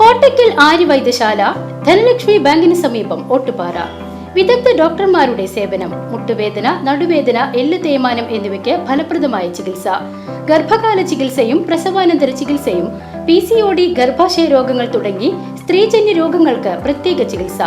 കോട്ടയ്ക്കൽ ആര്യവൈദ്യശാല, ധനലക്ഷ്മി ബാങ്കിന് സമീപം ഓട്ടുപാറ. വിദഗ്ധ ഡോക്ടർമാരുടെ സേവനം. മുട്ടുവേദന, നടുവേദന, എല്ല് തേയ്മാനം എന്നിവയ്ക്ക് ഫലപ്രദമായ ചികിത്സ. ഗർഭകാല ചികിത്സയും പ്രസവാനന്തര ചികിത്സയും, PCOD, ഗർഭാശയ രോഗങ്ങൾ തുടങ്ങി സ്ത്രീജന്യ രോഗങ്ങൾക്ക് പ്രത്യേക ചികിത്സ.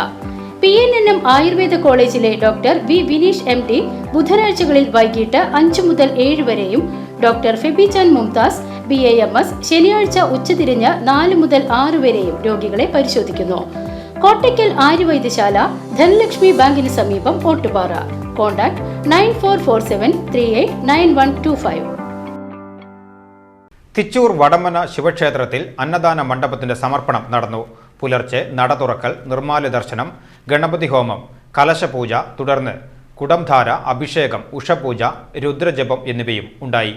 PNNM ആയുർവേദ കോളേജിലെ ഡോക്ടർ വി വിനീഷ് MD ബുധനാഴ്ചകളിൽ വൈകിട്ട് 5 മുതൽ 7 വരെയും, ഡോക്ടർ ഫെബിജാൻ മുംതാസ് BAMS ശനിയാഴ്ച ഉച്ചതിരിഞ്ഞ് 4 മുതൽ 6 വരെയും രോഗികളെ പരിശോധിക്കുന്നു. കോട്ടയ്ക്കൽ ആര്യവൈദ്യശാല, ധനലക്ഷ്മി ബാങ്കിന് സമീപം ഓട്ടുപാറ. കോൺടാക്ട് 9447389125. തിച്ചൂർ വടമന ശിവക്ഷേത്രത്തിൽ അന്നദാന മണ്ഡപത്തിന്റെ സമർപ്പണം നടന്നു. പുലർച്ചെ നട തുറക്കൽ, നിർമ്മാല്യ ദർശനം, ഗണപതി ഹോമം, കലശപൂജ, തുടർന്ന് കുടംധാര, അഭിഷേകം, ഉഷപൂജ, രുദ്രജപം എന്നിവയും ഉണ്ടായി.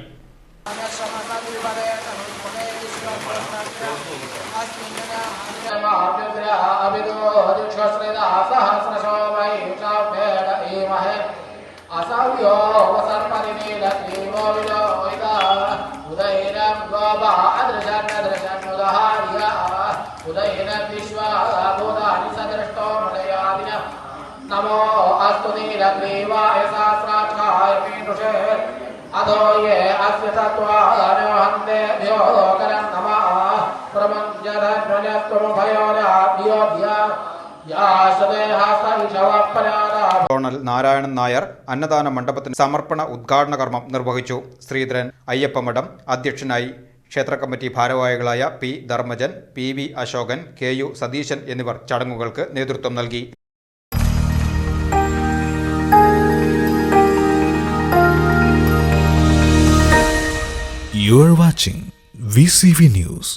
नमो अस्तु नीलग्रीवाय सहस्राक्षाय पीठुषे अधो ये अस्य सत्त्वानहन्तेभ्यो करं नमः प्रमञ्जरध्वजस्तु भयोराभ्योऽध्या ടോണൽ നാരായണൻ നായർ അന്നദാന മണ്ഡപത്തിന് സമർപ്പണ ഉദ്ഘാടന കർമ്മം നിർവഹിച്ചു. ശ്രീധരൻ അയ്യപ്പമഠം അധ്യക്ഷനായി. ക്ഷേത്ര കമ്മിറ്റി ഭാരവാഹികളായ P. Dharmajan, PV Ashokan, KU Satheesan എന്നിവർ ചടങ്ങുകൾക്ക് നേതൃത്വം നൽകി. You are watching VCV News.